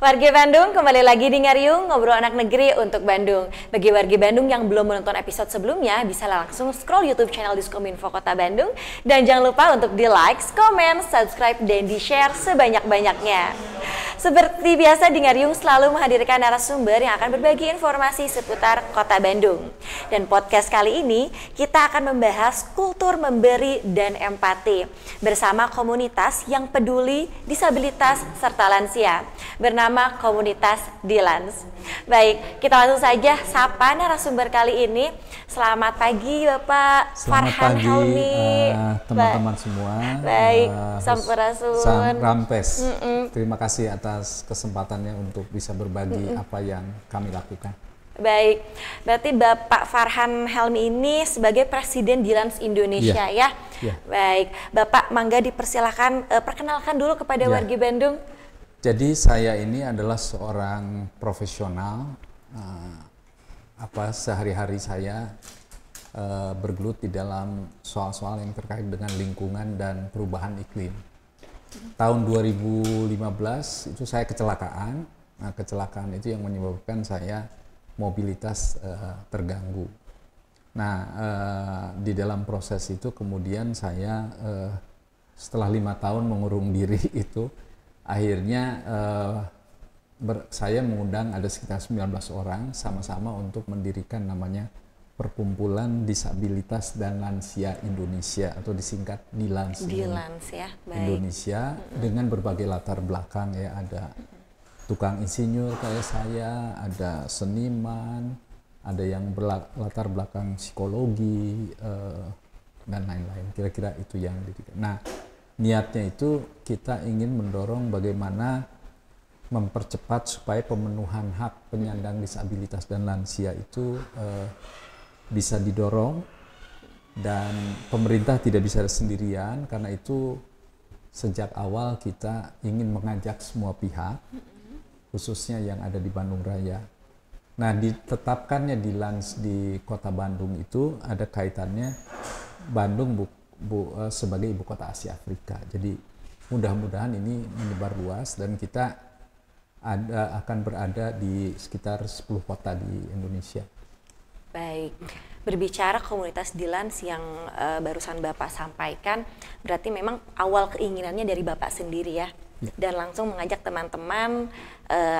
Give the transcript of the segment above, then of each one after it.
Wargi Bandung, kembali lagi di Ngariung, ngobrol anak negeri untuk Bandung. Bagi wargi Bandung yang belum menonton episode sebelumnya, bisa langsung scroll YouTube channel Diskominfo Kota Bandung. Dan jangan lupa untuk di-like, komen, subscribe, dan di-share sebanyak-banyaknya. Seperti biasa, di Ngariung selalu menghadirkan narasumber yang akan berbagi informasi seputar Kota Bandung. Dan podcast kali ini, kita akan membahas kultur memberi dan empati bersama komunitas yang peduli disabilitas serta lansia, bernama Komunitas Dilans. Baik, kita langsung saja sapa narasumber kali ini. Selamat pagi Bapak Farhan Helmi. Teman-teman semua. Baik, Sampurasun. Rampes. Terima kasih atas kesempatannya untuk bisa berbagi apa yang kami lakukan. Baik, berarti Bapak Farhan Helmi ini sebagai Presiden Dilans Indonesia ya? Baik, Bapak mangga dipersilakan perkenalkan dulu kepada wargi Bandung. Jadi saya ini adalah seorang profesional, sehari-hari saya bergelut di dalam soal-soal yang terkait dengan lingkungan dan perubahan iklim. Tahun 2015 itu saya kecelakaan. Nah, kecelakaan itu yang menyebabkan saya mobilitas terganggu. Nah, di dalam proses itu kemudian saya setelah 5 tahun mengurung diri itu, akhirnya saya mengundang ada sekitar 19 orang sama-sama untuk mendirikan namanya Perkumpulan Disabilitas dan Lansia Indonesia atau disingkat Dilans. Dilans ya, baik. Indonesia dengan berbagai latar belakang ya, ada tukang insinyur kayak saya, ada seniman, ada yang berlatar belakang psikologi dan lain-lain. Kira-kira itu yang didirikan. Nah, niatnya itu kita ingin mendorong bagaimana mempercepat supaya pemenuhan hak penyandang disabilitas dan lansia itu bisa didorong, dan pemerintah tidak bisa sendirian. Karena itu sejak awal kita ingin mengajak semua pihak, khususnya yang ada di Bandung Raya. Nah, ditetapkannya Dilans di Kota Bandung itu ada kaitannya Bandung sebagai ibu kota Asia Afrika. Jadi mudah-mudahan ini menyebar luas dan kita akan berada di sekitar 10 kota di Indonesia. Baik, berbicara komunitas Dilans yang barusan Bapak sampaikan, berarti memang awal keinginannya dari Bapak sendiri ya? Dan langsung mengajak teman-teman,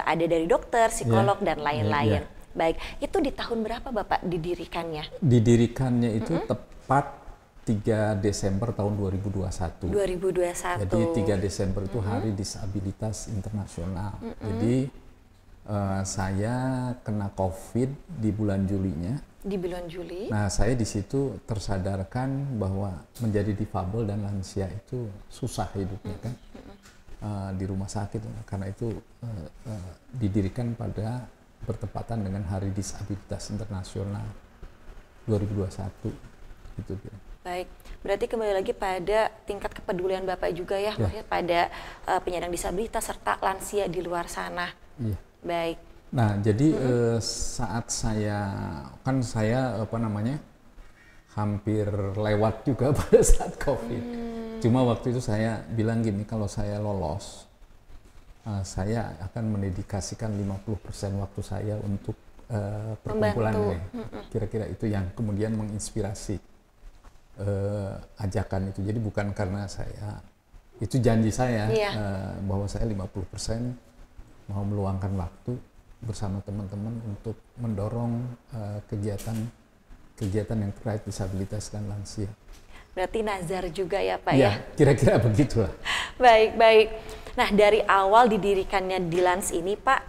ada dari dokter, psikolog, dan lain-lain. Baik, itu di tahun berapa Bapak didirikannya? Didirikannya itu tepat 3 Desember tahun 2021. 2021. Jadi 3 Desember itu Hari Disabilitas Internasional. Jadi saya kena COVID di bulan Julinya. Di bulan Juli. Nah, saya di situ tersadarkan bahwa menjadi difabel dan lansia itu susah hidupnya kan. Di rumah sakit. Karena itu didirikan pada bertepatan dengan Hari Disabilitas Internasional 2021. Gitu. Baik, berarti kembali lagi pada tingkat kepedulian Bapak juga ya, maksudnya pada penyandang disabilitas serta lansia di luar sana. Iya. Baik. Nah, jadi saat saya hampir lewat juga pada saat COVID. Cuma waktu itu saya bilang gini, kalau saya lolos, saya akan mendedikasikan 50% waktu saya untuk perkumpulan ini. Kira-kira itu yang kemudian menginspirasi ajakan itu. Jadi bukan karena saya, itu janji saya bahwa saya 50% mau meluangkan waktu bersama teman-teman untuk mendorong kegiatan yang terkait disabilitas dan lansia. Berarti nazar juga ya Pak ya? Kira-kira begitulah. Baik. Nah, dari awal didirikannya Dilans ini Pak,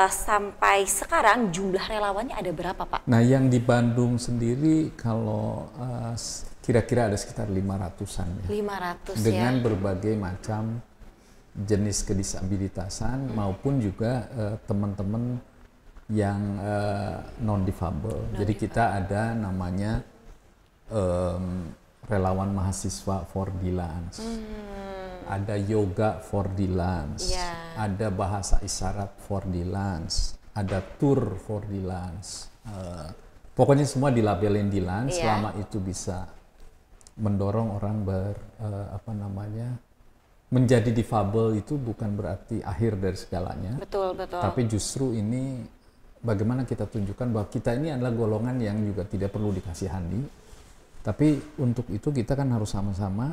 sampai sekarang jumlah relawannya ada berapa Pak? Nah, yang di Bandung sendiri kalau kira-kira ada sekitar 500-an ya. 500 dengan berbagai macam jenis kedisabilitasan maupun juga teman-teman yang non-difabel. Jadi kita ada namanya relawan mahasiswa for Dilans, ada yoga for Dilans, ada bahasa isyarat for Dilans, ada tour for Dilans. Pokoknya semua dilabelin Dilans selama itu bisa mendorong orang menjadi difabel itu bukan berarti akhir dari segalanya. Betul, betul. Tapi justru ini bagaimana kita tunjukkan bahwa kita ini adalah golongan yang juga tidak perlu dikasihani. Tapi untuk itu kita kan harus sama-sama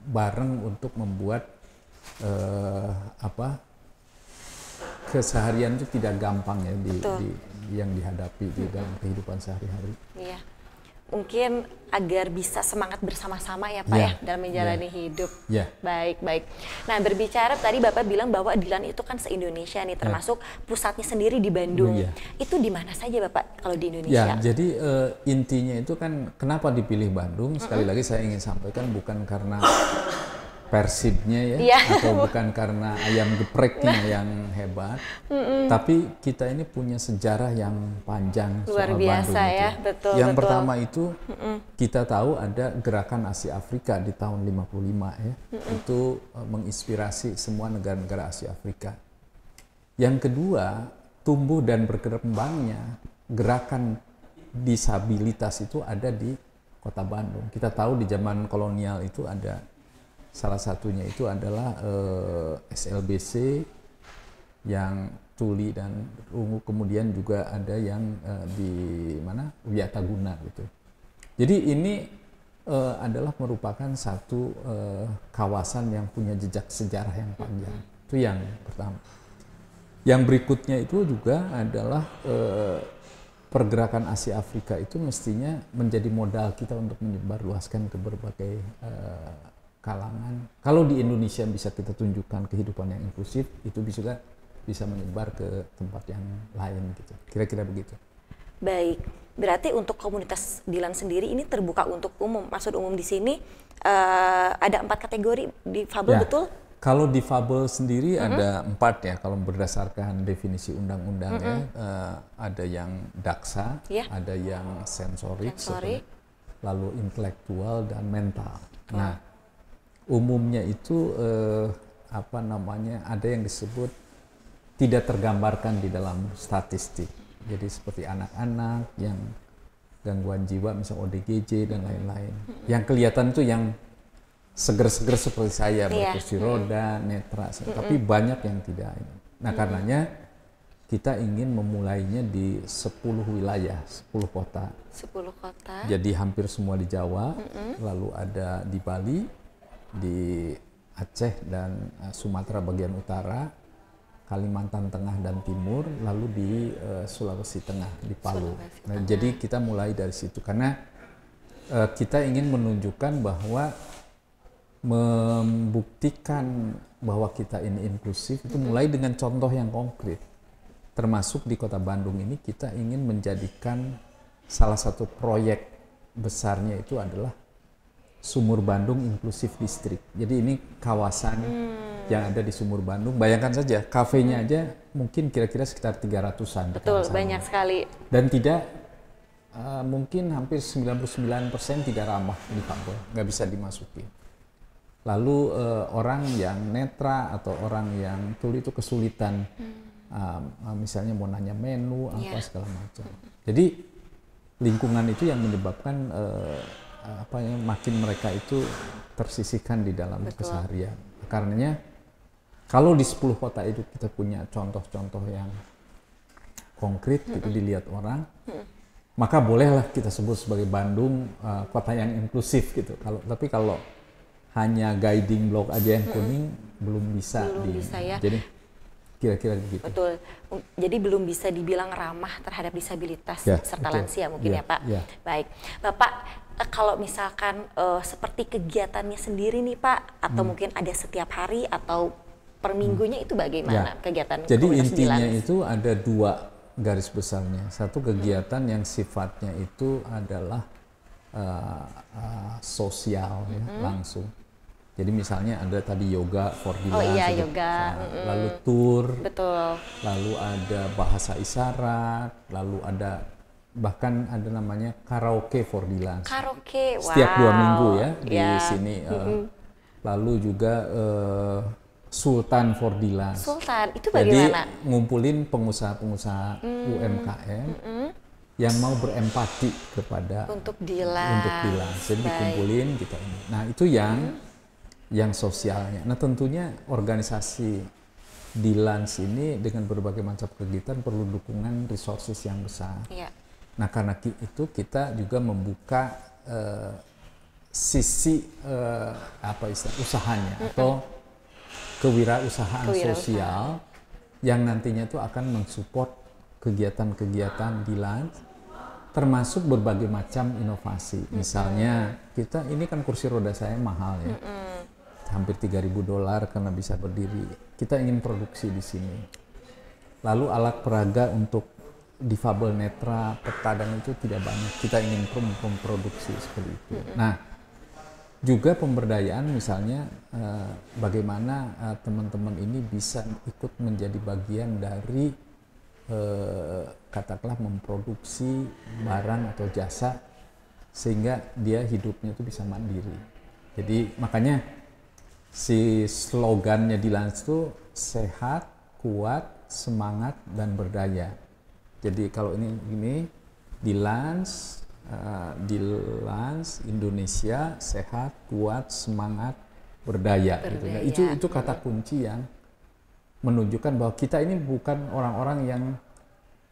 bareng untuk membuat keseharian itu tidak gampang ya yang dihadapi di dalam kehidupan sehari-hari. Iya. Mungkin agar bisa semangat bersama-sama ya Pak ya dalam menjalani hidup. Baik, baik. Nah, berbicara tadi Bapak bilang bahwa Dilan itu kan se-Indonesia nih, termasuk pusatnya sendiri di Bandung. Itu di mana saja Bapak kalau di Indonesia? Ya, jadi intinya itu kan kenapa dipilih Bandung? Sekali lagi saya ingin sampaikan bukan karena Persibnya ya, atau bukan karena ayam gepreknya yang hebat, tapi kita ini punya sejarah yang panjang luar soal biasa Bandung ya, itu. betul. Yang pertama itu kita tahu ada gerakan Asia Afrika di tahun 55 ya, itu menginspirasi semua negara-negara Asia Afrika. Yang kedua, tumbuh dan berkembangnya gerakan disabilitas itu ada di Kota Bandung. Kita tahu di zaman kolonial itu ada salah satunya itu adalah SLBC yang tuli dan ungu, kemudian juga ada yang di mana Wiataguna gitu. Jadi ini adalah merupakan satu kawasan yang punya jejak sejarah yang panjang. Itu yang pertama. Yang berikutnya itu juga adalah pergerakan Asia Afrika itu mestinya menjadi modal kita untuk menyebarluaskan ke berbagai kalangan. Kalau di Indonesia bisa kita tunjukkan kehidupan yang inklusif, itu bisa menyebar ke tempat yang lain gitu. Kira-kira begitu. Baik, berarti untuk komunitas Dilan sendiri ini terbuka untuk umum. Maksud umum di sini ada 4 kategori difabel, betul? Kalau difabel sendiri ada 4 ya, kalau berdasarkan definisi undang-undang ya. Ada yang daksa, ada yang sensorik, lalu intelektual dan mental. Nah, umumnya itu ada yang disebut tidak tergambarkan di dalam statistik. Jadi seperti anak-anak yang gangguan jiwa, misalnya ODGJ dan lain-lain. Yang kelihatan itu yang seger-seger seperti saya, berkursi roda, netra, tapi banyak yang tidak. Nah, karenanya kita ingin memulainya di 10 wilayah, 10 kota. 10 kota. Jadi hampir semua di Jawa, lalu ada di Bali, di Aceh dan Sumatera bagian utara, Kalimantan Tengah dan Timur, lalu di Sulawesi Tengah, di Palu. Nah, jadi kita mulai dari situ karena kita ingin menunjukkan bahwa membuktikan bahwa kita ini inklusif itu mulai dengan contoh yang konkret. Termasuk di Kota Bandung ini kita ingin menjadikan salah satu proyek besarnya itu adalah Sumur Bandung Inklusif District. Jadi ini kawasan yang ada di Sumur Bandung. Bayangkan saja, kafenya aja mungkin kira-kira sekitar 300-an. Betul, banyak sekali. Dan tidak, mungkin hampir 99% tidak ramah difabel, nggak bisa dimasuki. Lalu orang yang netra atau orang yang tuli itu kesulitan, misalnya mau nanya menu, segala macam. Jadi lingkungan itu yang menyebabkan makin mereka itu tersisihkan di dalam keseharian. Karenanya kalau di 10 kota itu kita punya contoh-contoh yang konkret itu dilihat orang, maka bolehlah kita sebut sebagai Bandung kota yang inklusif gitu. Tapi kalau hanya guiding block aja yang kuning belum bisa ya. Jadi kira-kira begitu. Betul. Jadi belum bisa dibilang ramah terhadap disabilitas serta lansia mungkin ya Pak. Baik. Bapak, kalau misalkan seperti kegiatannya sendiri nih Pak, atau mungkin ada setiap hari atau per minggunya itu bagaimana kegiatan Jadi komunitas intinya Dilan? itu ada 2 garis besarnya. Satu kegiatan yang sifatnya itu adalah sosial ya, langsung. Jadi misalnya ada tadi yoga for Dilan, yoga, lalu tour, lalu ada bahasa isyarat, lalu ada bahkan ada namanya karaoke for Dilan. Karaoke, setiap 2 minggu ya di sini. Lalu juga Sultan for Dilan. Sultan, itu bagaimana? Jadi ngumpulin pengusaha-pengusaha UMKM yang mau berempati kepada untuk Dilan. Jadi dikumpulin kita ini. Nah itu yang yang sosialnya. Nah tentunya organisasi di Lans ini dengan berbagai macam kegiatan perlu dukungan resources yang besar. Iya. Nah karena itu kita juga membuka sisi usahanya atau kewirausahaan sosial yang nantinya itu akan mensupport kegiatan-kegiatan di Lans, termasuk berbagai macam inovasi. Misalnya kita ini kan kursi roda saya mahal ya. Hampir $3.000 karena bisa berdiri. Kita ingin produksi di sini. Lalu alat peraga untuk difabel netra, peta dan itu tidak banyak. Kita ingin memproduksi seperti itu. Nah, juga pemberdayaan misalnya bagaimana teman-teman ini bisa ikut menjadi bagian dari katakanlah memproduksi barang atau jasa sehingga dia hidupnya itu bisa mandiri. Jadi makanya si slogannya di Lans itu sehat, kuat, semangat, dan berdaya. Jadi kalau ini di Lans Indonesia sehat, kuat, semangat, berdaya. Gitu. Nah, itu kata kunci yang menunjukkan bahwa kita ini bukan orang-orang yang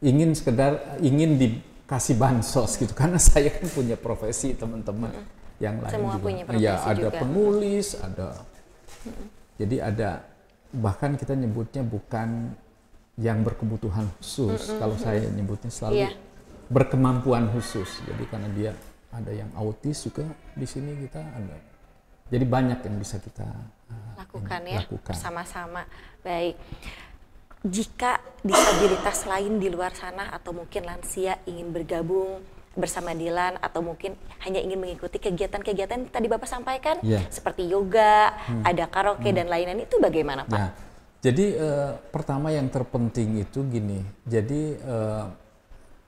ingin dikasih bansos gitu. Karena saya kan punya profesi, teman-teman yang lain semua juga. Punya profesi ya ada juga. Penulis, ada. Jadi ada, bahkan kita nyebutnya bukan yang berkebutuhan khusus. Kalau saya nyebutnya selalu berkemampuan khusus. Jadi karena dia ada yang autis juga di sini kita ada. Jadi banyak yang bisa kita lakukan bersama-sama. Baik. Jika disabilitas lain di luar sana atau mungkin lansia ingin bergabung bersama Dilan atau mungkin hanya ingin mengikuti kegiatan-kegiatan yang tadi Bapak sampaikan seperti yoga, ada karaoke dan lain-lain, itu bagaimana Pak? Nah, jadi pertama yang terpenting itu gini. Jadi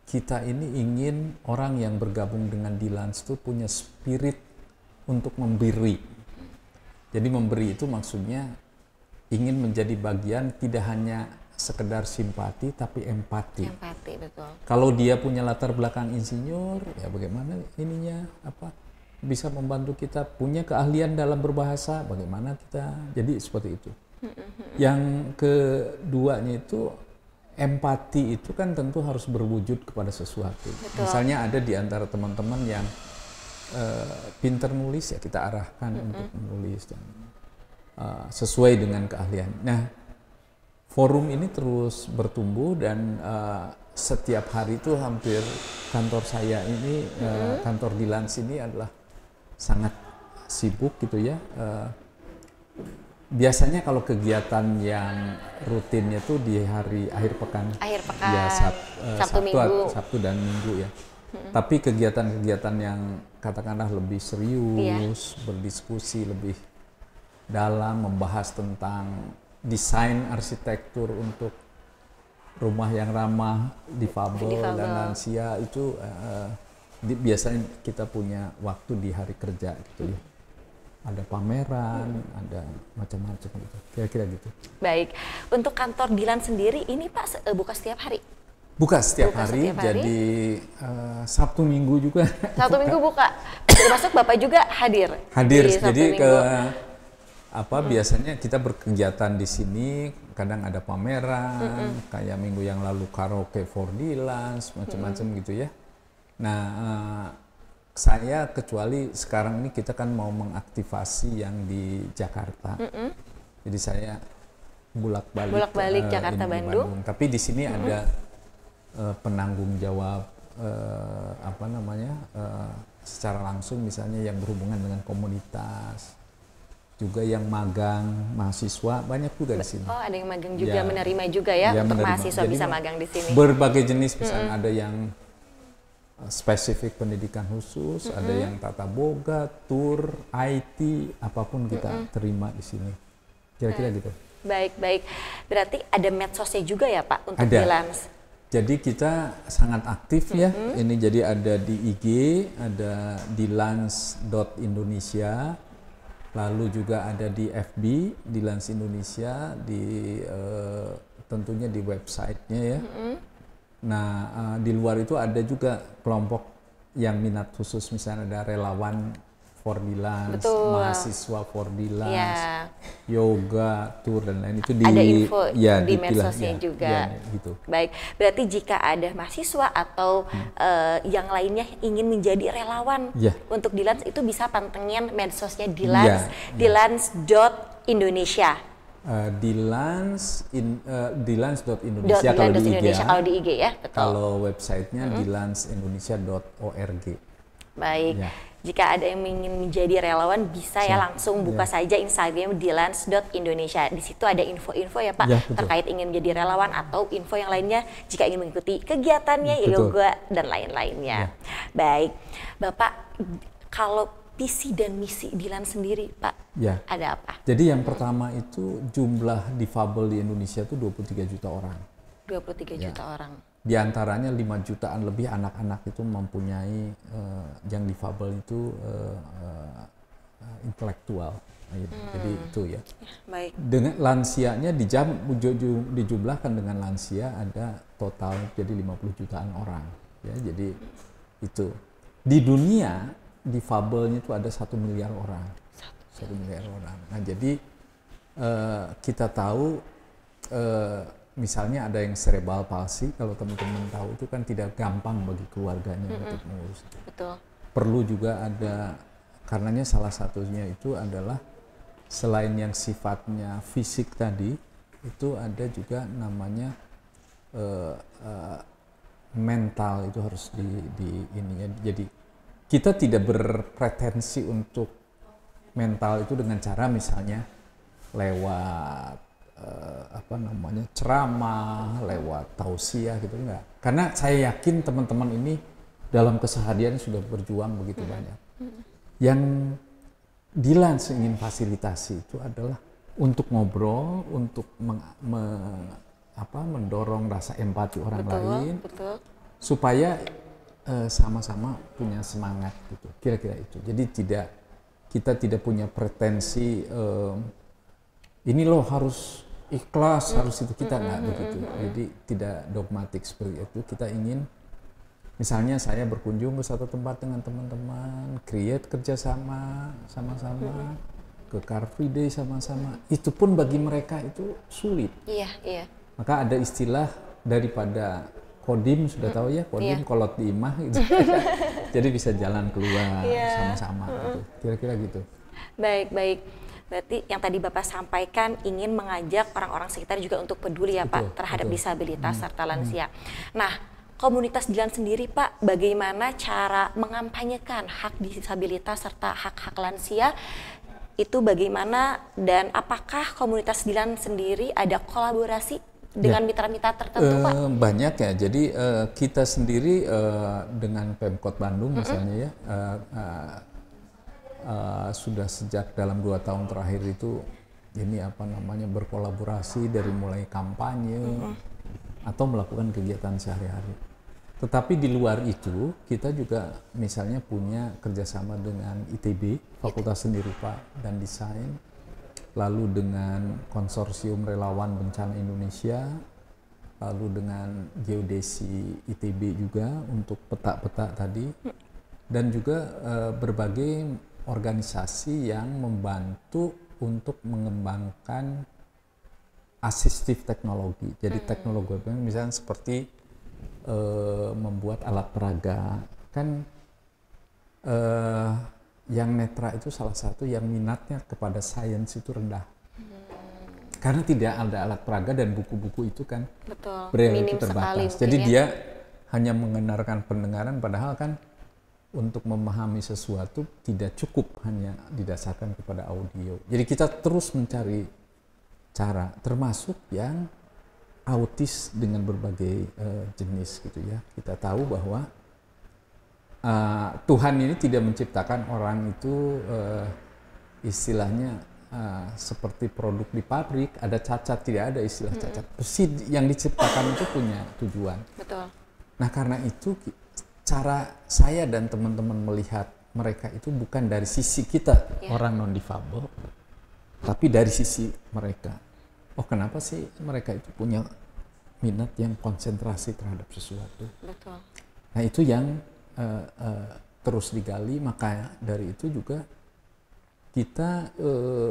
kita ini ingin orang yang bergabung dengan Dilan itu punya spirit untuk memberi. Jadi memberi itu maksudnya ingin menjadi bagian, tidak hanya sekedar simpati tapi empati. Empati, betul. Kalau dia punya latar belakang insinyur, ya bagaimana ininya bisa membantu kita, punya keahlian dalam berbahasa, bagaimana kita. Jadi seperti itu. Yang keduanya itu empati itu kan tentu harus berwujud kepada sesuatu. Betul. Misalnya ada di antara teman-teman yang pintar nulis, ya kita arahkan untuk menulis dan sesuai dengan keahlian. Nah, forum ini terus bertumbuh dan setiap hari itu hampir kantor saya ini, kantor di Lans ini adalah sangat sibuk gitu ya. Biasanya kalau kegiatan yang rutinnya tuh di hari akhir pekan. Ya, Sabtu dan Minggu ya. Tapi kegiatan-kegiatan yang katakanlah lebih serius, berdiskusi lebih dalam, membahas tentang desain arsitektur untuk rumah yang ramah difabel dan lansia itu biasanya kita punya waktu di hari kerja gitu ya. Ada pameran, ada macam-macam gitu. Kira-kira gitu. Baik. Untuk kantor Dilan sendiri ini Pak buka setiap hari? Buka setiap hari. Jadi Sabtu Minggu juga. Sabtu Minggu buka. Termasuk Bapak juga hadir. Hadir. Jadi biasanya kita berkegiatan di sini, kadang ada pameran, kayak minggu yang lalu karaoke for Dilan, macam-macam gitu ya. Nah, saya kecuali sekarang ini kita kan mau mengaktifasi yang di Jakarta. Jadi saya bolak-balik Jakarta Bandung. Tapi di sini ada penanggung jawab secara langsung, misalnya yang berhubungan dengan komunitas. Juga yang magang mahasiswa banyak juga di sini. Oh, ada yang magang juga, menerima juga ya untuk menerima. Mahasiswa. Jadi bisa magang di sini. Berbagai jenis, misalnya ada yang spesifik pendidikan khusus, ada yang tata boga, tour, IT, apapun kita terima di sini. Kira-kira gitu. Baik. Berarti ada medsosnya juga ya Pak untuk di Lans? Jadi kita sangat aktif ya. Ini jadi ada di IG, ada di lans.indonesia. Lalu juga ada di FB, di Lans Indonesia, tentunya di websitenya ya. Nah, di luar itu ada juga kelompok yang minat khusus, misalnya ada relawan for Dilans, Betul. mahasiswa for Dilans, Ya. yoga, tour dan lain itu Ada info ya, di dipilah, medsosnya ya, juga. ya, gitu. Baik, berarti jika ada mahasiswa atau yang lainnya ingin menjadi relawan Ya. untuk Dilans, itu bisa pantengin medsosnya Dilans, Ya, ya. dilans.indonesia. Dilans.indonesia kalau di IG, Indonesia kalau di IG ya, betul. kalau websitenya dilansindonesia.org. Baik. Ya. Jika ada yang ingin menjadi relawan bisa ya langsung buka saja Instagram dilans.indonesia. Di situ ada info-info ya Pak Ya, betul. terkait ingin menjadi relawan atau info yang lainnya jika ingin mengikuti kegiatannya, Betul. yoga dan lain-lainnya. Baik. Bapak, kalau visi dan misi Dilans sendiri Pak, Ya. ada apa? Jadi yang pertama itu jumlah difabel di Indonesia itu 23 juta orang. 23 Ya. juta orang. Di antaranya 5 jutaan lebih anak-anak itu mempunyai yang difabel itu intelektual. Jadi itu ya. Baik. Dengan lansianya dijumlahkan dengan lansia ada total jadi 50 jutaan orang. Ya, jadi itu. Di dunia difabelnya itu ada 1 miliar orang. 1 miliar orang. Nah, jadi kita tahu misalnya ada yang cerebral palsy, kalau teman-teman tahu itu kan tidak gampang bagi keluarganya untuk mengurus. Betul. Perlu juga ada, karenanya salah satunya itu adalah selain yang sifatnya fisik tadi, itu ada juga namanya mental, itu harus di ini ya. Jadi kita tidak berpretensi untuk mental itu dengan cara misalnya lewat ceramah, lewat tausiah gitu, enggak. Karena saya yakin teman-teman ini dalam keseharian sudah berjuang begitu banyak. Yang Dilans ingin fasilitasi itu adalah untuk ngobrol, untuk mendorong rasa empati orang lain, Betul. supaya sama-sama punya semangat gitu. Kira-kira itu. Jadi kita tidak punya pretensi ini loh harus ikhlas, harus itu, kita nggak begitu. Jadi tidak dogmatik seperti itu. Kita ingin, misalnya saya berkunjung ke satu tempat dengan teman-teman, create kerjasama, sama-sama, ke Car Free Day sama-sama. Itu pun bagi mereka itu sulit. Iya. Maka ada istilah daripada kodim, sudah tahu ya, kodim kolot di imah gitu. Jadi bisa jalan keluar sama-sama gitu. Kira-kira gitu. Baik. Berarti yang tadi Bapak sampaikan ingin mengajak orang-orang sekitar juga untuk peduli ya Pak terhadap disabilitas serta lansia. Nah, komunitas Dilans sendiri Pak, bagaimana cara mengampanyekan hak disabilitas serta hak-hak lansia itu bagaimana, dan apakah komunitas Dilans sendiri ada kolaborasi dengan mitra-mitra tertentu Pak? Banyak ya. Jadi kita sendiri dengan Pemkot Bandung misalnya ya, sudah sejak dalam 2 tahun terakhir itu ini berkolaborasi dari mulai kampanye atau melakukan kegiatan sehari-hari. Tetapi di luar itu kita juga misalnya punya kerjasama dengan ITB, Fakultas Seni Rupa dan Desain, lalu dengan Konsorsium Relawan Bencana Indonesia, lalu dengan Geodesi ITB juga untuk peta-peta tadi, dan juga berbagai organisasi yang membantu untuk mengembangkan asistif teknologi. Jadi teknologi misalnya seperti membuat alat peraga, kan yang netra itu salah satu yang minatnya kepada sains itu rendah. Karena tidak ada alat peraga dan buku-buku itu kan braille itu terbatas. Jadi dia hanya mengenalkan pendengaran, padahal kan untuk memahami sesuatu tidak cukup hanya didasarkan kepada audio. Jadi kita terus mencari cara, termasuk yang autis dengan berbagai jenis gitu ya. Kita tahu bahwa Tuhan ini tidak menciptakan orang itu istilahnya seperti produk di pabrik, ada cacat, tidak ada istilah cacat. Besi yang diciptakan itu punya tujuan. Betul. Nah karena itu cara saya dan teman-teman melihat mereka itu bukan dari sisi kita orang non difabel, tapi dari sisi mereka. Oh kenapa sih mereka itu punya minat yang konsentrasi terhadap sesuatu? Betul. Nah itu yang terus digali. Maka dari itu juga kita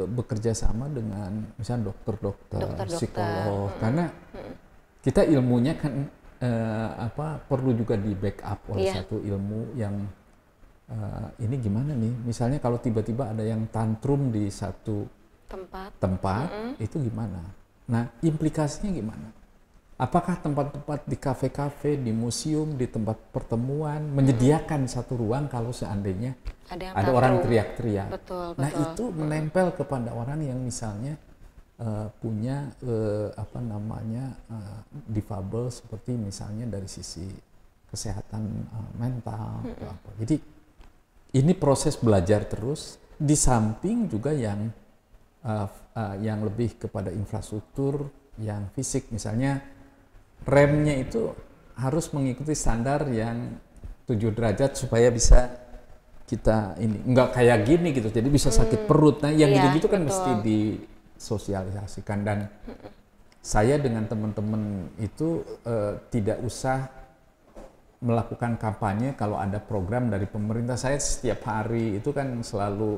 bekerja sama dengan misalnya dokter-dokter, psikolog, karena kita ilmunya kan perlu juga di backup oleh satu ilmu yang ini gimana nih, misalnya kalau tiba-tiba ada yang tantrum di satu tempat itu gimana? Nah, implikasinya gimana? Apakah tempat-tempat di kafe-kafe, di museum, di tempat pertemuan menyediakan satu ruang kalau seandainya ada orang teriak-teriak? Nah, itu menempel kepada orang yang misalnya punya difabel, seperti misalnya dari sisi kesehatan mental atau apa. Jadi ini proses belajar terus, di samping juga yang lebih kepada infrastruktur yang fisik, misalnya remnya itu harus mengikuti standar yang 7 derajat supaya bisa kita ini nggak kayak gini gitu, jadi bisa sakit perut. Nah, yang gitu-gitu kan mesti disosialisasikan, dan saya dengan teman-teman itu tidak usah melakukan kampanye kalau ada program dari pemerintah. Saya setiap hari itu kan selalu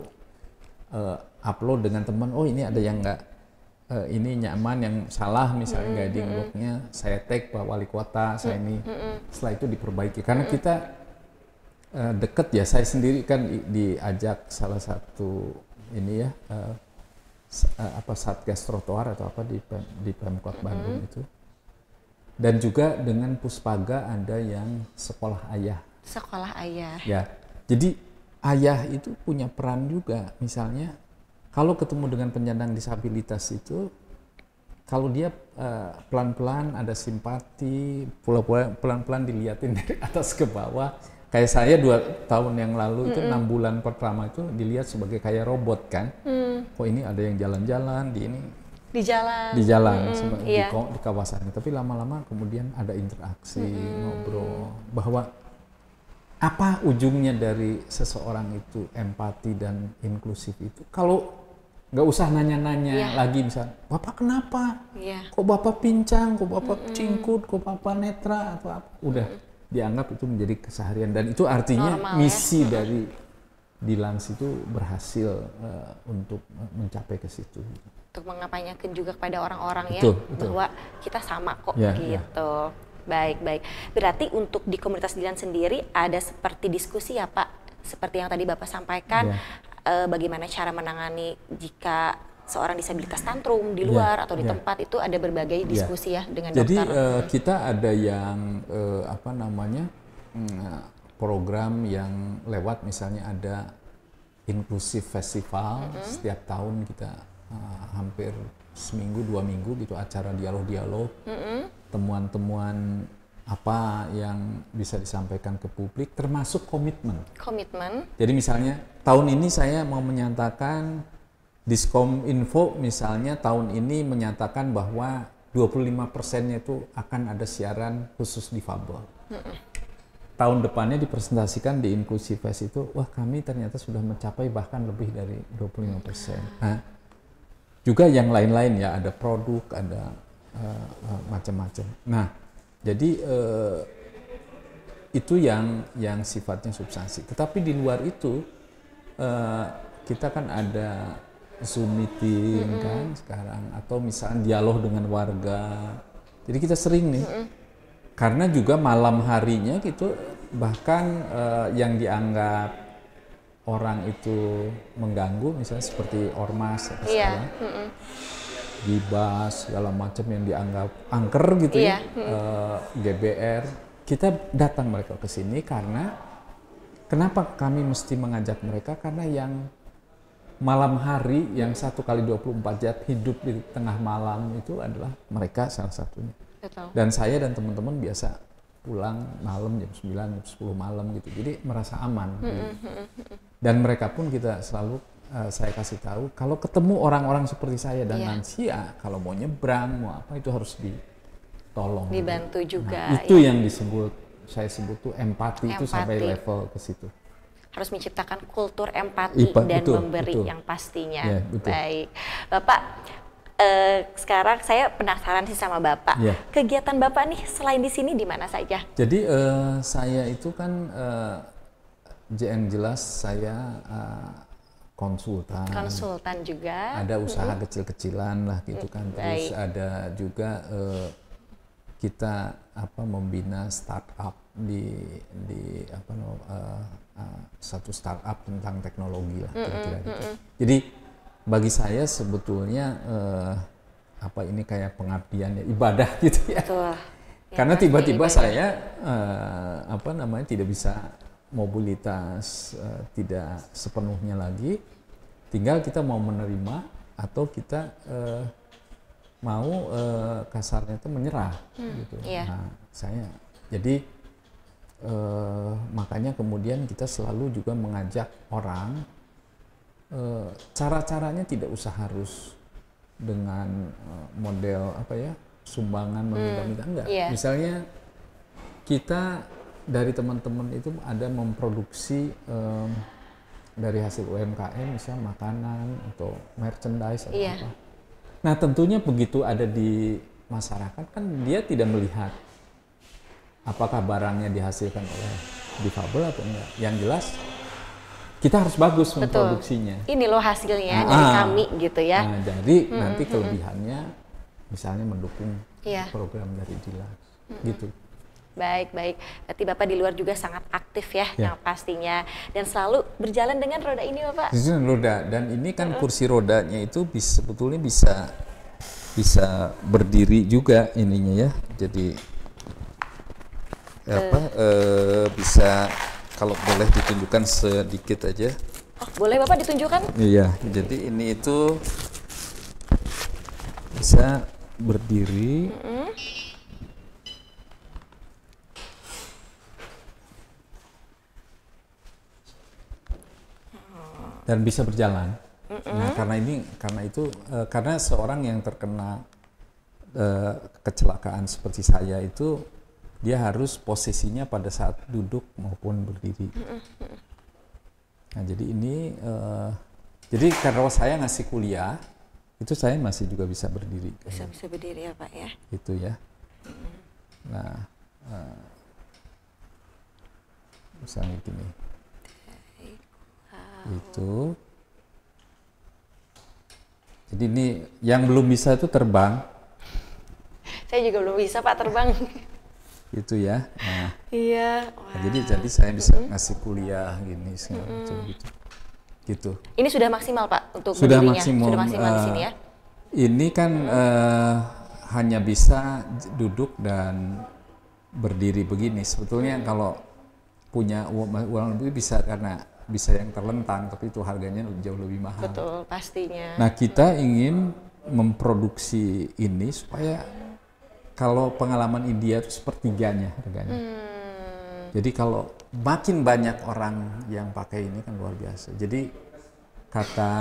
upload dengan teman, oh ini ada yang nggak ini nyaman, yang salah misalnya guiding lognya, saya tag Pak Wali Kota, saya ini setelah itu diperbaiki. Karena kita deket ya, saya sendiri kan diajak salah satu ini ya, Satgas Trotoar atau apa di Pemkot Bandung itu. Dan juga dengan Puspaga ada yang sekolah ayah. Sekolah ayah. Ya, jadi ayah itu punya peran juga. Misalnya kalau ketemu dengan penyandang disabilitas itu, kalau dia pelan-pelan ada simpati, pelan-pelan dilihatin dari atas ke bawah. Kayak saya 2 tahun yang lalu itu 6 bulan pertama itu dilihat sebagai kayak robot kan. Kok ini ada yang jalan-jalan di jalan di kawasannya, tapi lama-lama kemudian ada interaksi, ngobrol, bahwa apa ujungnya dari seseorang itu empati dan inklusif itu. Kalau nggak usah nanya-nanya lagi, misal Bapak kenapa, kok Bapak pincang, kok Bapak cingkut, kok Bapak netra atau apa, udah dianggap itu menjadi keseharian, dan itu artinya normal, misi dari Dilans itu berhasil untuk mencapai ke situ. Untuk mengapanyakan juga kepada orang-orang betul. Bahwa kita sama kok gitu. Baik. Berarti untuk di komunitas Dilans sendiri ada seperti diskusi ya Pak, seperti yang tadi Bapak sampaikan, bagaimana cara menangani jika seorang disabilitas tantrum di luar atau di tempat, itu ada berbagai diskusi ya dengan dokter. Jadi kita ada yang program yang lewat, misalnya ada inklusif festival, setiap tahun kita hampir seminggu 2 minggu gitu acara dialog-dialog, temuan-temuan apa yang bisa disampaikan ke publik, termasuk komitmen. Jadi misalnya tahun ini saya mau menyatakan, Diskominfo misalnya tahun ini menyatakan bahwa 25%-nya itu akan ada siaran khusus difabel. Tahun depannya dipresentasikan di Inklusif Fest itu, wah kami ternyata sudah mencapai bahkan lebih dari 25%. Nah, juga yang lain-lain ya, ada produk, ada macam-macam. Nah, jadi itu yang sifatnya substansi. Tetapi di luar itu kita kan ada Zoom meeting kan sekarang, atau misalnya dialog dengan warga. Jadi kita sering nih, karena juga malam harinya gitu, bahkan yang dianggap orang itu mengganggu, misalnya seperti ormas segala, gibah segala macam yang dianggap angker gitu GBR, kita datang mereka ke sini. Karena kenapa kami mesti mengajak mereka? Karena yang malam hari, yang 1 kali 24 jam hidup di tengah malam itu adalah mereka salah satunya. Betul. Dan saya dan teman-teman biasa pulang malam jam 9, jam 10 malam gitu, jadi merasa aman. Dan mereka pun kita selalu saya kasih tahu, kalau ketemu orang-orang seperti saya dan lansia, kalau mau nyebrang, mau apa, itu harus ditolong, dibantu juga. Nah, itu yang saya sebut tuh empati. Itu sampai level ke situ. Harus menciptakan kultur empati dan memberi yang pastinya. Baik, Bapak. Sekarang saya penasaran sih sama Bapak. Kegiatan Bapak nih selain di sini di mana saja? Jadi saya itu kan yang jelas saya konsultan. Konsultan juga. Ada usaha kecil-kecilan lah gitu kan. Terus ada juga kita membina startup di satu startup tentang teknologi lah kira-kira gitu. Jadi bagi saya sebetulnya ini kayak pengabdian ya, ibadah gitu ya. Betul. Karena tiba-tiba saya tidak bisa mobilitas tidak sepenuhnya lagi, tinggal kita mau menerima atau kita mau kasarnya itu menyerah gitu. Nah, saya jadi makanya kemudian kita selalu juga mengajak orang cara-caranya tidak usah harus dengan model sumbangan meminta-minta, enggak. Misalnya kita dari teman-teman itu ada memproduksi dari hasil UMKM, misal makanan atau merchandise atau apa. Nah tentunya begitu ada di masyarakat kan dia tidak melihat apakah barangnya dihasilkan oleh difabel atau enggak. Yang jelas kita harus bagus memproduksinya. Ini loh hasilnya dari kami gitu ya. Nah, jadi nanti kelebihannya misalnya mendukung program dari Dilas gitu. Baik. Berarti Bapak di luar juga sangat aktif ya, yang pastinya. Dan selalu berjalan dengan roda ini Bapak. Dengan roda, dan ini kan kursi rodanya itu sebetulnya bisa berdiri juga ininya ya. Jadi bisa, kalau boleh ditunjukkan sedikit aja. Oh, boleh Bapak ditunjukkan? Iya, jadi ini itu bisa berdiri. Dan bisa berjalan. Nah, karena seorang yang terkena kecelakaan seperti saya itu, dia harus posisinya pada saat duduk maupun berdiri. Nah, jadi ini jadi kalau saya ngasih kuliah itu saya masih juga bisa berdiri. Bisa berdiri ya Pak ya. Itu ya. Nah, misalnya gini. Itu. Jadi ini yang belum bisa itu terbang. Saya juga belum bisa Pak terbang. Itu ya. Nah, iya. Nah, jadi saya bisa ngasih kuliah gini segala macam gitu. Ini sudah maksimal Pak untuk sudah berdirinya? Maksimum, sudah maksimal di sini ya. Ini kan hanya bisa duduk dan berdiri begini. Sebetulnya kalau punya uang lebih bisa, karena bisa yang terlentang, tapi itu harganya jauh lebih mahal. Betul, pastinya. Nah, kita ingin memproduksi ini supaya kalau pengalaman India itu sepertiganya harganya. Jadi kalau makin banyak orang yang pakai ini kan luar biasa. Jadi kata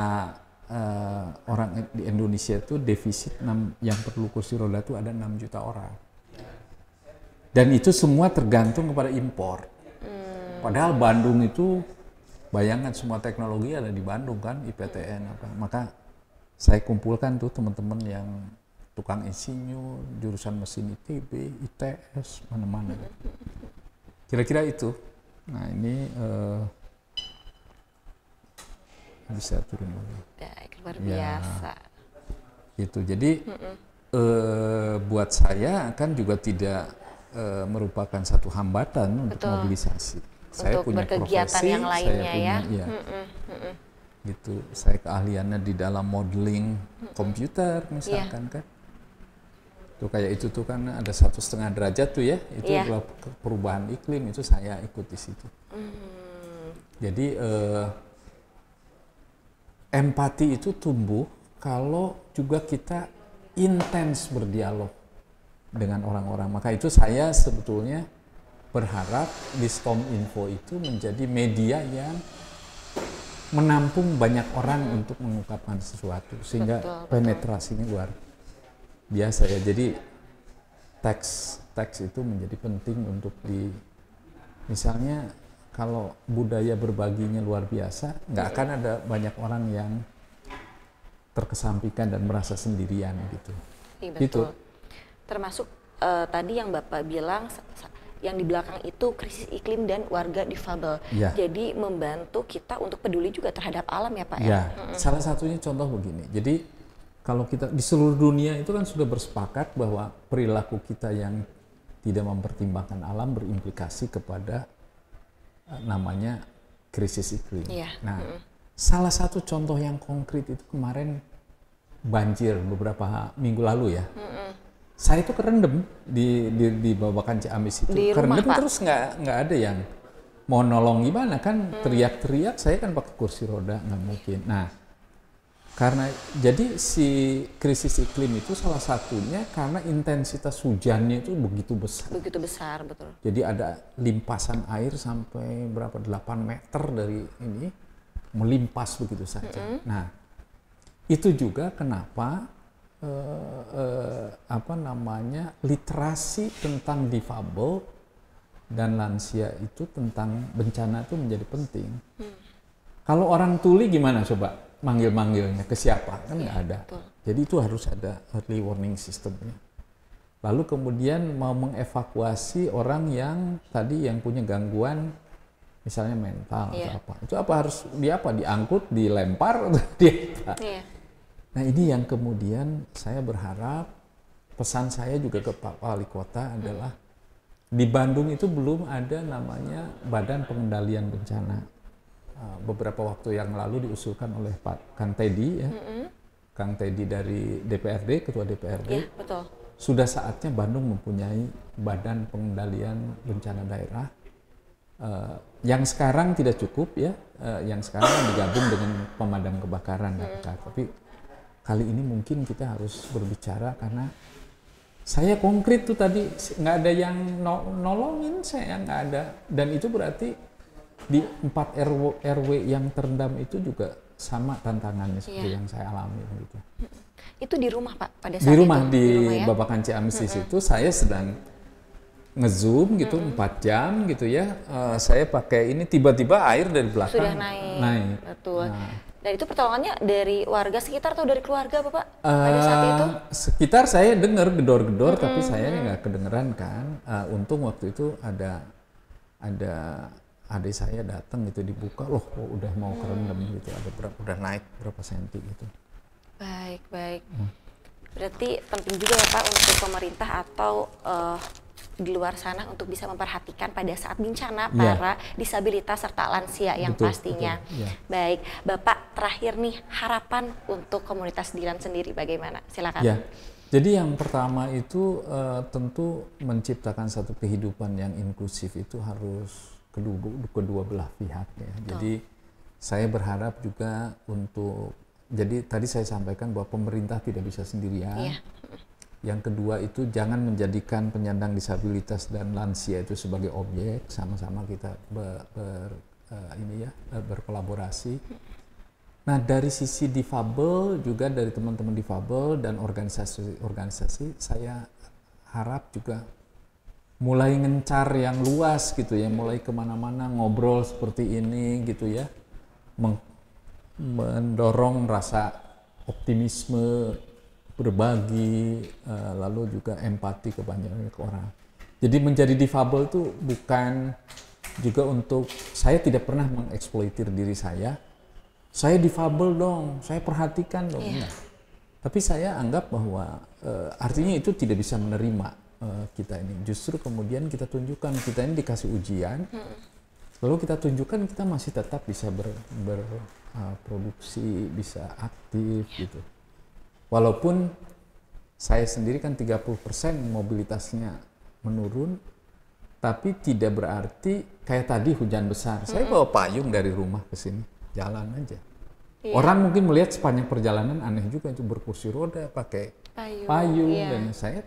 orang di Indonesia itu defisit yang perlu kursi roda itu ada 6 juta orang. Dan itu semua tergantung kepada impor. Padahal Bandung itu, bayangkan semua teknologi ada di Bandung kan, IPTN apa. Maka saya kumpulkan tuh teman-teman yang tukang insinyur, jurusan mesin ITB, ITS, mana-mana. Kira-kira itu. Nah ini bisa turun lagi. Luar biasa. Gitu. Jadi buat saya kan juga tidak merupakan satu hambatan untuk mobilisasi. Saya punya berkegiatan profesi, yang lainnya ya. Gitu. Saya keahliannya di dalam modeling komputer misalkan kan. Tuh kayak itu tuh kan ada 1,5 derajat tuh ya, itu adalah perubahan iklim, itu saya ikut di situ. Jadi empati itu tumbuh kalau juga kita intens berdialog dengan orang-orang. Maka itu saya sebetulnya berharap Diskominfo itu menjadi media yang menampung banyak orang untuk mengungkapkan sesuatu, sehingga penetrasinya luar biasa ya. Jadi teks itu menjadi penting untuk misalnya kalau budaya berbaginya luar biasa, nggak akan ada banyak orang yang terkesampingkan dan merasa sendirian gitu. Betul. Gitu. Termasuk tadi yang Bapak bilang yang di belakang itu krisis iklim dan warga difabel. Ya. Jadi membantu kita untuk peduli juga terhadap alam ya Pak ya. Ya, salah satunya contoh begini. Jadi kalau kita di seluruh dunia itu kan sudah bersepakat bahwa perilaku kita yang tidak mempertimbangkan alam berimplikasi kepada namanya krisis iklim. Iya. Nah, salah satu contoh yang konkret itu kemarin banjir beberapa minggu lalu ya. Saya itu kerendam di Babakan Ciamis itu. Di rumah, kerendam Pak? terus nggak ada yang mau nolong gimana kan, teriak-teriak. Saya kan pakai kursi roda, nggak mungkin. Nah, karena jadi si krisis iklim itu salah satunya karena intensitas hujannya itu begitu besar. Begitu besar, betul. Jadi ada limpasan air sampai berapa 8 meter dari ini melimpas begitu saja. Nah, itu juga kenapa literasi tentang difabel dan lansia itu tentang bencana itu menjadi penting. Kalau orang tuli gimana coba manggil-manggilnya ke siapa? Kan nggak ada. Betul. Jadi itu harus ada early warning systemnya. Lalu kemudian mau mengevakuasi orang yang tadi yang punya gangguan misalnya mental atau apa. Itu apa harus diangkut, dilempar atau Iya. Nah, ini yang kemudian saya berharap, pesan saya juga ke Pak Wali Kota adalah di Bandung itu belum ada namanya Badan Pengendalian Bencana. Beberapa waktu yang lalu diusulkan oleh Pak Kang Teddy ya. Kang Teddy dari DPRD, Ketua DPRD. Iya, betul. Sudah saatnya Bandung mempunyai Badan Pengendalian Bencana Daerah. Yang sekarang tidak cukup ya, yang sekarang digabung dengan pemadam kebakaran. Tapi kali ini mungkin kita harus berbicara karena saya konkret tuh tadi nggak ada yang nolongin, saya nggak ada. Dan itu berarti di 4 RW yang terendam itu juga sama tantangannya seperti yang saya alami gitu. Itu di rumah Pak pada saat di rumah, itu? Di rumah ya? Babakan Ciamis di situ saya sedang nge-zoom gitu 4 jam gitu ya. Saya pakai ini tiba-tiba air dari belakang Sudah naik. Betul. Nah, Dan itu pertolongannya dari warga sekitar atau dari keluarga Bapak pada saat itu? Sekitar saya dengar gedor-gedor tapi saya nggak kedengeran kan. Untung waktu itu ada adik saya datang gitu, dibuka, loh udah mau kerendam gitu, udah naik berapa senti gitu. Baik. Berarti penting juga ya Pak untuk pemerintah atau di luar sana untuk bisa memperhatikan pada saat bencana para disabilitas serta lansia yang pastinya. Betul, yeah. Baik, Bapak terakhir nih harapan untuk komunitas Dilan sendiri bagaimana? Silakan. Ya. Jadi yang pertama itu tentu menciptakan satu kehidupan yang inklusif itu harus kedua belah pihak ya. Jadi saya berharap juga untuk, jadi tadi saya sampaikan bahwa pemerintah tidak bisa sendirian. Iya. Yang kedua itu jangan menjadikan penyandang disabilitas dan lansia itu sebagai objek, sama-sama kita berkolaborasi. Nah, dari sisi difabel juga dari teman-teman difabel dan organisasi saya harap juga mulai ngencar yang luas gitu ya, mulai kemana-mana ngobrol seperti ini gitu ya, mendorong rasa optimisme, berbagi, lalu juga empati ke banyak orang. Jadi menjadi difabel itu bukan juga untuk, saya tidak pernah mengeksploitir diri saya difabel dong, saya perhatikan dong. Enggak. Tapi saya anggap bahwa artinya itu tidak bisa menerima kita ini. Justru kemudian kita tunjukkan, kita ini dikasih ujian, lalu kita tunjukkan kita masih tetap bisa berproduksi, bisa aktif gitu. Walaupun saya sendiri kan 30% mobilitasnya menurun, tapi tidak berarti kayak tadi hujan besar. Saya bawa payung dari rumah ke sini, jalan aja. Iya. Orang mungkin melihat sepanjang perjalanan aneh juga itu berkursi roda, pakai payung dan saya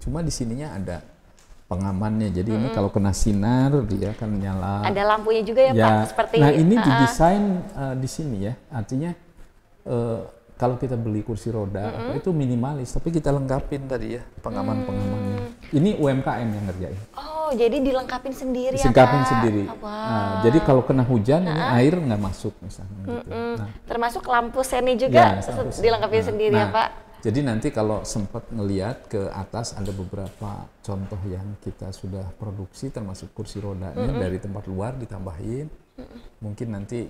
cuma di sininya ada pengamannya. Jadi ini kalau kena sinar dia kan nyala. Ada lampunya juga ya Pak, seperti. Nah ini didesain di sini ya, artinya kalau kita beli kursi roda itu minimalis, tapi kita lengkapin tadi ya pengaman-pengamannya. Ini UMKM yang ngerjain. Oh, jadi dilengkapin sendiri ya Pak? Dilengkapin sendiri. Wow. Nah, jadi kalau kena hujan ini air nggak masuk misalnya. Gitu. Nah, termasuk lampu seni juga dilengkapin sendiri ya Pak? Jadi nanti kalau sempat ngelihat ke atas ada beberapa contoh yang kita sudah produksi termasuk kursi rodanya dari tempat luar ditambahin. Mungkin nanti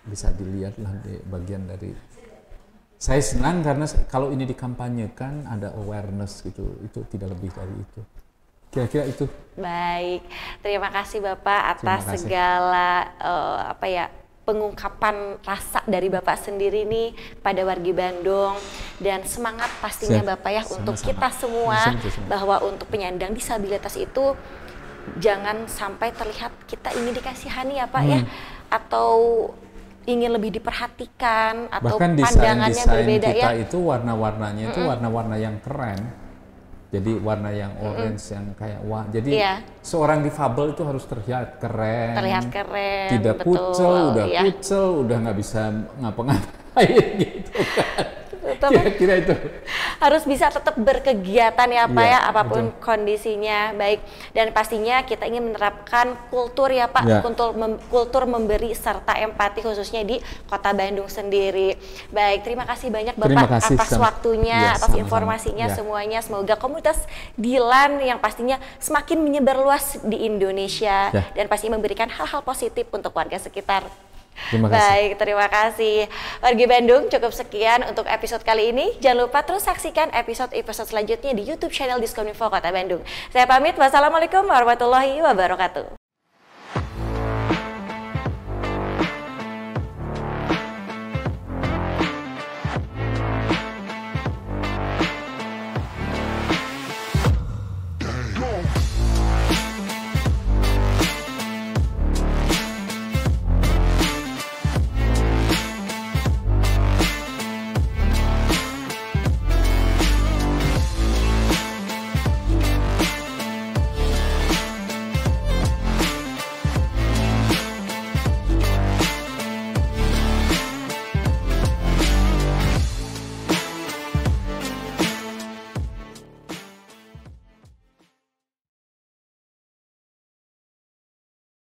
bisa dilihat lah di bagian dari. Saya senang karena kalau ini dikampanyekan ada awareness gitu, itu tidak lebih dari itu. Kira-kira itu. Baik, terima kasih Bapak atas segala pengungkapan rasa dari Bapak sendiri nih pada wargi Bandung, dan semangat pastinya Bapak ya untuk kita semua bahwa untuk penyandang disabilitas itu jangan sampai terlihat kita ingin dikasihani ya Pak ya, atau ingin lebih diperhatikan atau bahkan pandangannya berbeda kita ya. Itu warna-warnanya itu warna-warna yang keren. Jadi warna yang orange yang kayak jadi seorang difabel itu harus terlihat keren. Tidak kucel, udah nggak bisa ngapa-ngapain gitu kan. Kira-kira itu. Harus bisa tetap berkegiatan ya Pak ya, apapun kondisinya. Baik, dan pastinya kita ingin menerapkan kultur ya Pak, kultur memberi serta empati khususnya di Kota Bandung sendiri. Baik, terima kasih banyak Bapak atas waktunya, atas informasinya semuanya. Semoga komunitas Dilan yang pastinya semakin menyebar luas di Indonesia dan pasti memberikan hal-hal positif untuk warga sekitar. Baik, terima kasih. Wargi Bandung, cukup sekian untuk episode kali ini. Jangan lupa terus saksikan episode-episode selanjutnya di YouTube channel Diskominfo Kota Bandung. Saya pamit, wassalamualaikum warahmatullahi wabarakatuh.